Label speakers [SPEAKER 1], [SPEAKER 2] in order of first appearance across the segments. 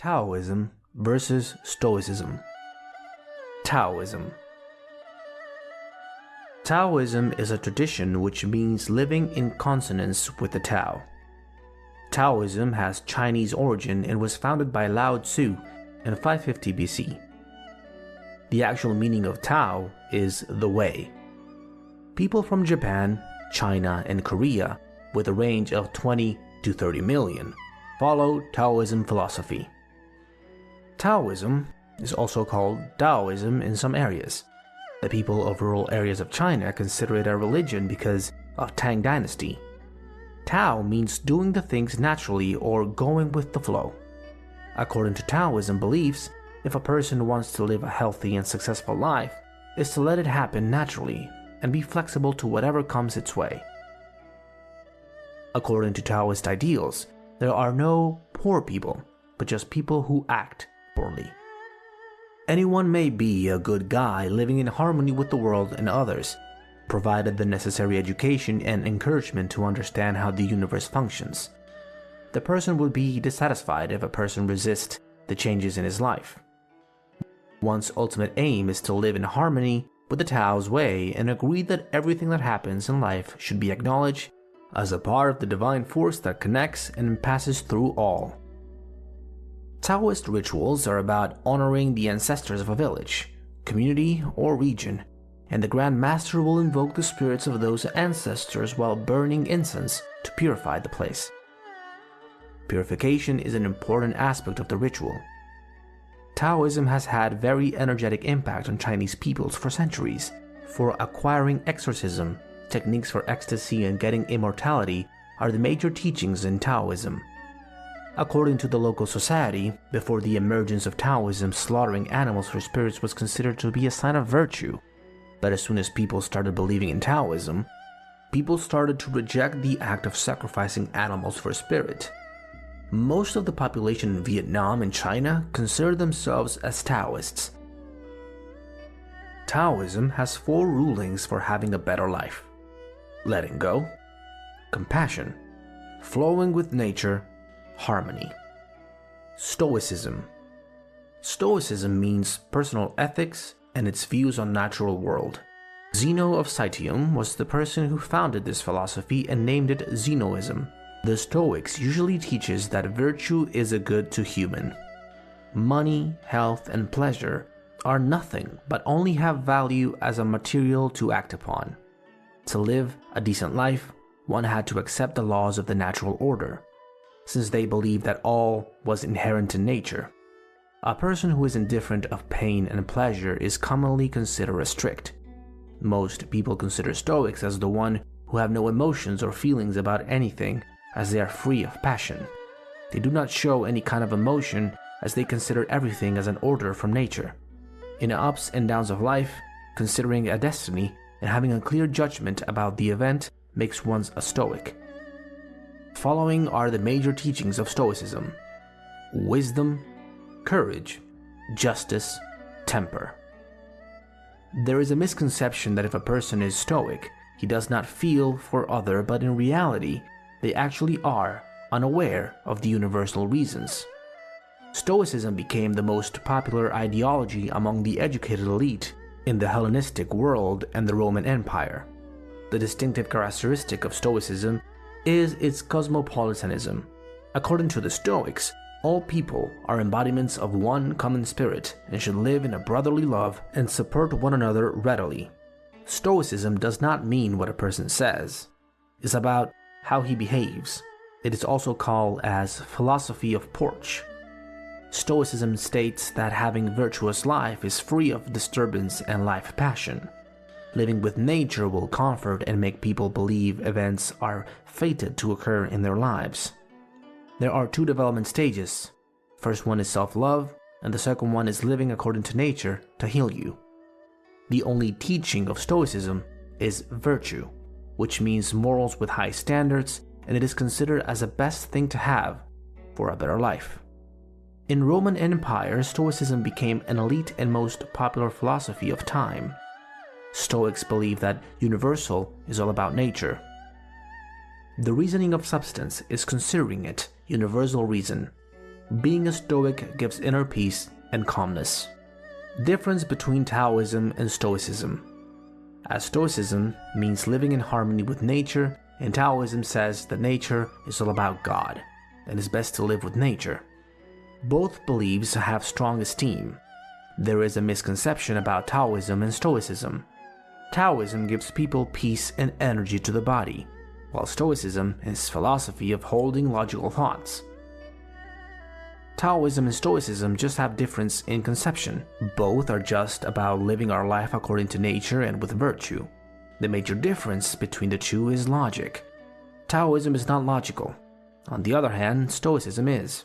[SPEAKER 1] Taoism versus Stoicism. Taoism. Taoism is a tradition which means living in consonance with the Tao. Taoism has Chinese origin and was founded by Lao Tzu in 550 BC. The actual meaning of Tao is the way. People from Japan, China, and Korea, with a range of 20 to 30 million, follow Taoism philosophy. Taoism is also called Daoism in some areas. The people of rural areas of China consider it a religion because of Tang Dynasty. Tao means doing the things naturally or going with the flow. According to Taoism beliefs, if a person wants to live a healthy and successful life, is to let it happen naturally and be flexible to whatever comes its way. According to Taoist ideals, there are no poor people, but just people who act poorly. Anyone may be a good guy living in harmony with the world and others, provided the necessary education and encouragement to understand how the universe functions. The person would be dissatisfied if a person resists the changes in his life. One's ultimate aim is to live in harmony with the Tao's way and agree that everything that happens in life should be acknowledged as a part of the divine force that connects and passes through all. Taoist rituals are about honoring the ancestors of a village, community, or region, and the Grand Master will invoke the spirits of those ancestors while burning incense to purify the place. Purification is an important aspect of the ritual. Taoism has had very energetic impact on Chinese peoples for centuries. For acquiring exorcism, techniques for ecstasy, and getting immorality are the major teachings in Taoism. According to the local society, before the emergence of Taoism, slaughtering animals for spirits was considered to be a sign of virtue. But as soon as people started believing in Taoism, people started to reject the act of sacrificing animals for spirit. Most of the population in Vietnam and China consider themselves as Taoists. Taoism has 4 rulings for having a better life: letting go, compassion, flowing with nature, harmony. Stoicism. Stoicism means personal ethics and its views on natural world. Zeno of Citium was the person who founded this philosophy and named it Zenoism. The Stoics usually teaches that virtue is a good to human. Money, health, and pleasure are nothing but only have value as a material to act upon. To live a decent life, one had to accept the laws of the natural order, since they believed that all was inherent in nature. A person who is indifferent of pain and pleasure is commonly considered a strict. Most people consider Stoics as the one who have no emotions or feelings about anything, as they are free of passion. They do not show any kind of emotion, as they consider everything as an order from nature. In the ups and downs of life, considering a destiny and having a clear judgment about the event makes one a Stoic. Following are the major teachings of Stoicism: wisdom, courage, justice, temper. There is a misconception that if a person is Stoic, he does not feel for other, but in reality, they actually are unaware of the universal reasons. Stoicism became the most popular ideology among the educated elite in the Hellenistic world and the Roman Empire. The distinctive characteristic of Stoicism is its cosmopolitanism. According to the Stoics, all people are embodiments of one common spirit and should live in a brotherly love and support one another readily. Stoicism does not mean what a person says. It's about how he behaves. It is also called as philosophy of porch. Stoicism states that having virtuous life is free of disturbance and life passion. Living with nature will comfort and make people believe events are fated to occur in their lives. There are 2 development stages. First one is self-love, and the second one is living according to nature to heal you. The only teaching of Stoicism is virtue, which means morals with high standards, and it is considered as the best thing to have for a better life. In Roman Empire, Stoicism became an elite and most popular philosophy of time. Stoics believe that universal is all about nature. The reasoning of substance is considering it universal reason. Being a Stoic gives inner peace and calmness. Difference between Taoism and Stoicism. As Stoicism means living in harmony with nature, and Taoism says that nature is all about God, and it's best to live with nature. Both beliefs have strong esteem. There is a misconception about Taoism and Stoicism. Taoism gives people peace and energy to the body, while Stoicism is philosophy of holding logical thoughts. Taoism and Stoicism just have difference in conception. Both are just about living our life according to nature and with virtue. The major difference between the two is logic. Taoism is not logical. On the other hand, Stoicism is.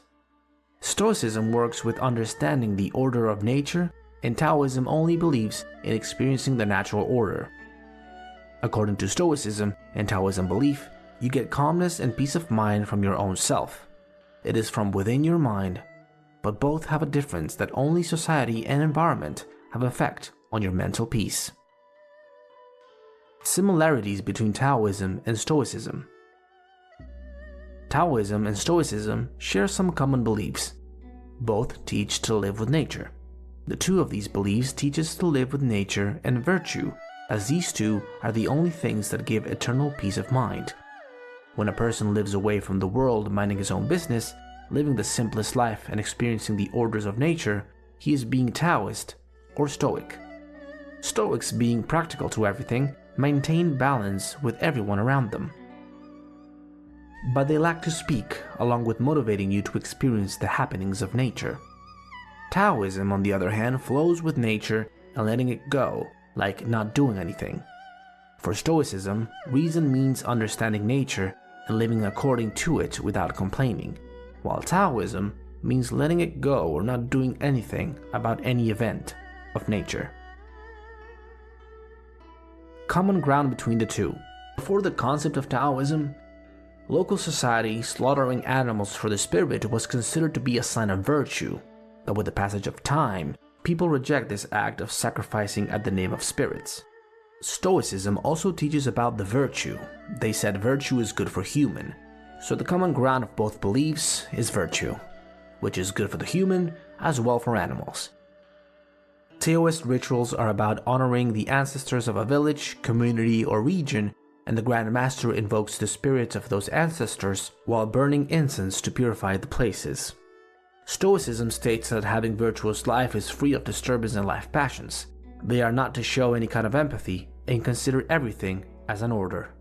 [SPEAKER 1] Stoicism works with understanding the order of nature, and Taoism only believes in experiencing the natural order. According to Stoicism and Taoism belief, you get calmness and peace of mind from your own self. It is from within your mind, but both have a difference that only society and environment have effect on your mental peace. Similarities between Taoism and Stoicism. Taoism and Stoicism share some common beliefs. Both teach to live with nature. The two of these beliefs teach us to live with nature and virtue, as these two are the only things that give eternal peace of mind. When a person lives away from the world, minding his own business, living the simplest life and experiencing the orders of nature, he is being Taoist or Stoic. Stoics, being practical to everything, maintain balance with everyone around them. But they lack to speak, along with motivating you to experience the happenings of nature. Taoism, on the other hand, flows with nature and letting it go, like not doing anything. For Stoicism, reason means understanding nature and living according to it without complaining, while Taoism means letting it go or not doing anything about any event of nature. Common ground between the two. Before the concept of Taoism, local society slaughtering animals for the spirit was considered to be a sign of virtue, but with the passage of time, people reject this act of sacrificing at the name of spirits. Stoicism also teaches about the virtue. They said virtue is good for human, so the common ground of both beliefs is virtue, which is good for the human as well for animals. Taoist rituals are about honoring the ancestors of a village, community, or region, and the Grand Master invokes the spirits of those ancestors while burning incense to purify the places. Stoicism states that having virtuous life is free of disturbance and life passions. They are not to show any kind of empathy and consider everything as an order.